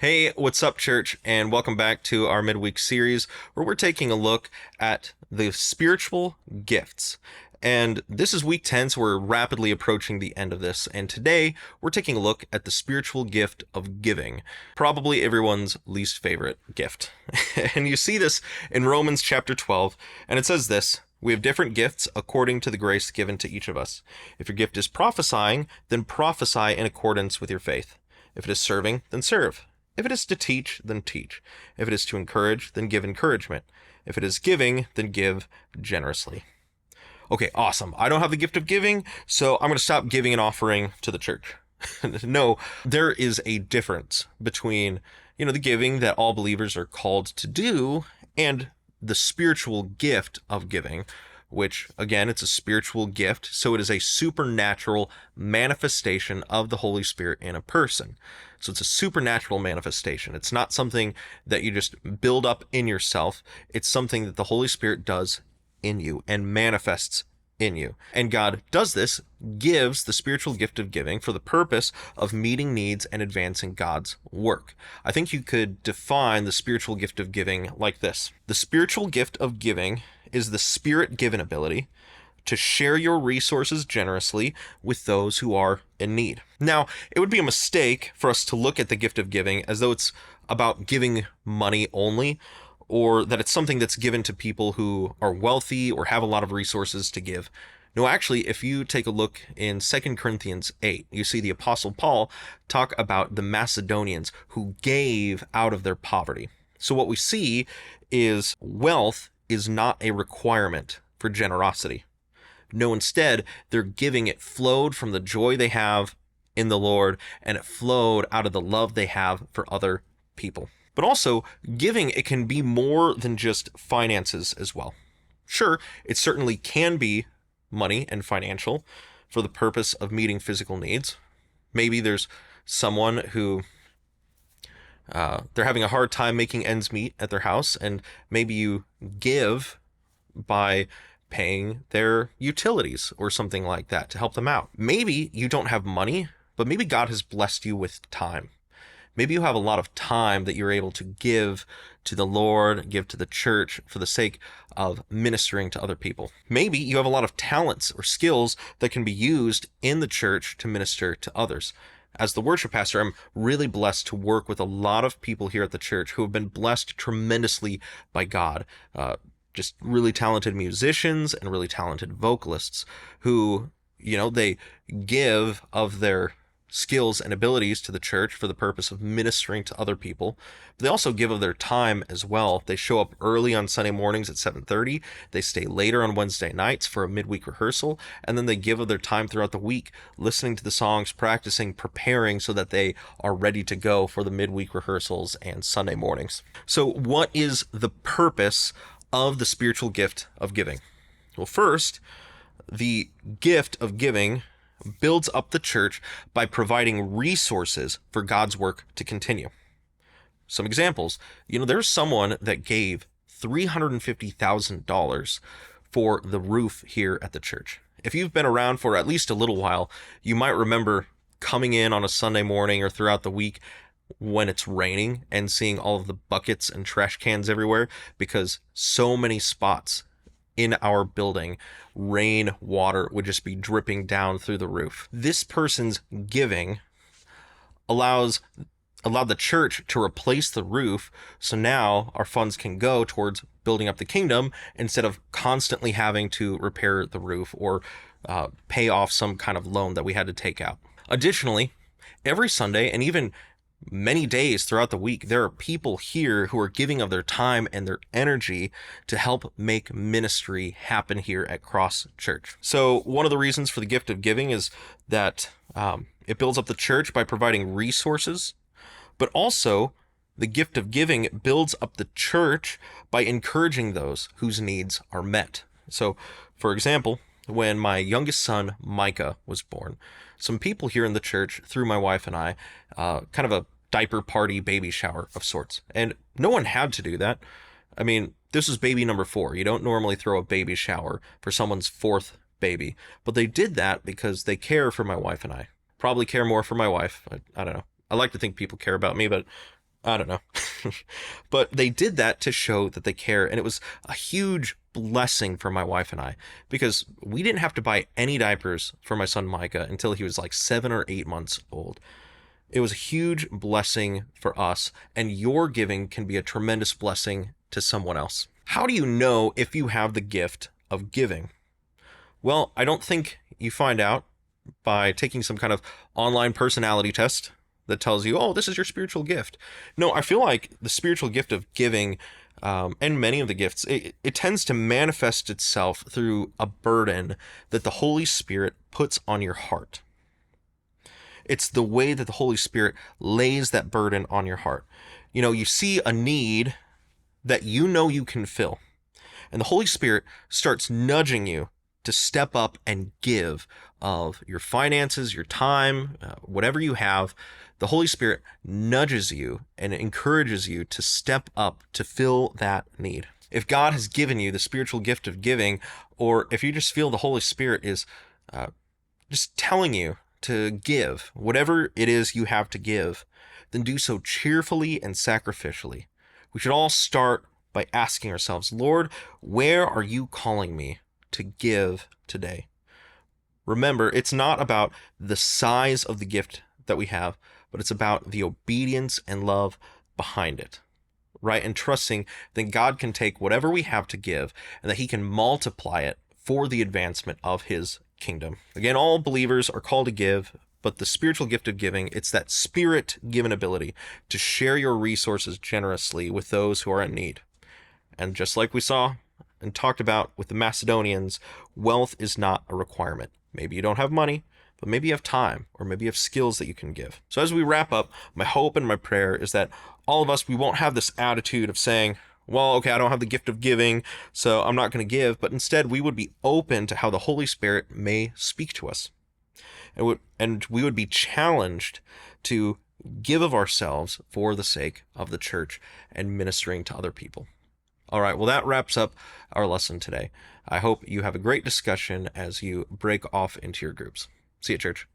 Hey, what's up, church? And welcome back to our midweek series where we're taking a look at the spiritual gifts. And this is week 10, so we're rapidly approaching the end of this. And today we're taking a look at the spiritual gift of giving, probably everyone's least favorite gift. And you see this in Romans chapter 12, and it says this: "We have different gifts according to the grace given to each of us. If your gift is prophesying, then prophesy in accordance with your faith. If it is serving, then serve. If it is to teach, then teach. If it is to encourage, then give encouragement. If it is giving, then give generously." Okay, awesome. I don't have the gift of giving, so I'm going to stop giving an offering to the church. No, there is a difference between, the giving that all believers are called to do and the spiritual gift of giving, which, again, it's a spiritual gift, so it is a supernatural manifestation of the Holy Spirit in a person. So it's a supernatural manifestation. It's not something that you just build up in yourself. It's something that the Holy Spirit does in you and manifests in you. And God does this, gives the spiritual gift of giving for the purpose of meeting needs and advancing God's work. I think you could define the spiritual gift of giving like this: the spiritual gift of giving is the Spirit-given ability to share your resources generously with those who are in need. Now, it would be a mistake for us to look at the gift of giving as though it's about giving money only, or that it's something that's given to people who are wealthy or have a lot of resources to give. No, actually, if you take a look in 2 Corinthians 8, you see the Apostle Paul talk about the Macedonians who gave out of their poverty. So what we see is wealth is not a requirement for generosity. No, instead, their giving, it flowed from the joy they have in the Lord, and it flowed out of the love they have for other people. But also, giving, it can be more than just finances as well. Sure, it certainly can be money and financial for the purpose of meeting physical needs. Maybe there's someone who they're having a hard time making ends meet at their house, and maybe you give by paying their utilities or something like that to help them out. Maybe you don't have money, but maybe God has blessed you with time. Maybe you have a lot of time that you're able to give to the Lord, give to the church for the sake of ministering to other people. Maybe you have a lot of talents or skills that can be used in the church to minister to others. As the worship pastor, I'm really blessed to work with a lot of people here at the church who have been blessed tremendously by God. Just really talented musicians and really talented vocalists who, they give of their skills and abilities to the church for the purpose of ministering to other people. But they also give of their time as well. They show up early on Sunday mornings at 7:30. They stay later on Wednesday nights for a midweek rehearsal. And then they give of their time throughout the week, listening to the songs, practicing, preparing so that they are ready to go for the midweek rehearsals and Sunday mornings. So what is the purpose of the spiritual gift of giving? Well, first, the gift of giving builds up the church by providing resources for God's work to continue. Some examples: there's someone that gave $350,000 for the roof here at the church. If you've been around for at least a little while, you might remember coming in on a Sunday morning or throughout the week when it's raining and seeing all of the buckets and trash cans everywhere, because so many spots in our building, rain water would just be dripping down through the roof. This person's giving allowed the church to replace the roof, so now our funds can go towards building up the kingdom instead of constantly having to repair the roof or pay off some kind of loan that we had to take out. Additionally, every Sunday and even many days throughout the week, there are people here who are giving of their time and their energy to help make ministry happen here at Cross Church. So one of the reasons for the gift of giving is that it builds up the church by providing resources, but also the gift of giving builds up the church by encouraging those whose needs are met. So, for example, when my youngest son, Micah, was born, some people here in the church threw my wife and I kind of a diaper party baby shower of sorts. And no one had to do that. I mean, this was baby number 4. You don't normally throw a baby shower for someone's 4th baby. But they did that because they care for my wife and I. Probably care more for my wife. I don't know. I like to think people care about me, but I don't know. But they did that to show that they care. And it was a huge blessing for my wife and I because we didn't have to buy any diapers for my son Micah until he was like 7 or 8 months old. It was a huge blessing for us, and your giving can be a tremendous blessing to someone else. How do you know if you have the gift of giving? Well, I don't think you find out by taking some kind of online personality test that tells you, oh, this is your spiritual gift. No, I feel like the spiritual gift of giving, and many of the gifts, it tends to manifest itself through a burden that the Holy Spirit puts on your heart. It's the way that the Holy Spirit lays that burden on your heart. You know, you see a need that you know you can fill, and the Holy Spirit starts nudging you to step up and give of your finances, your time, whatever you have. The Holy Spirit nudges you and encourages you to step up to fill that need. If God has given you the spiritual gift of giving, or if you just feel the Holy Spirit is just telling you to give whatever it is you have to give, then do so cheerfully and sacrificially. We should all start by asking ourselves, Lord, where are you calling me to give today? Remember, it's not about the size of the gift that we have, but it's about the obedience and love behind it, right? And trusting that God can take whatever we have to give and that he can multiply it for the advancement of his kingdom. Again, all believers are called to give, but the spiritual gift of giving, it's that spirit-given ability to share your resources generously with those who are in need. And just like we saw and talked about with the Macedonians, wealth is not a requirement. Maybe you don't have money, but maybe you have time, or maybe you have skills that you can give. So as we wrap up, my hope and my prayer is that all of us, we won't have this attitude of saying, well, okay, I don't have the gift of giving, so I'm not going to give, but instead we would be open to how the Holy Spirit may speak to us. And we would be challenged to give of ourselves for the sake of the church and ministering to other people. All right, well, that wraps up our lesson today. I hope you have a great discussion as you break off into your groups. See you, church.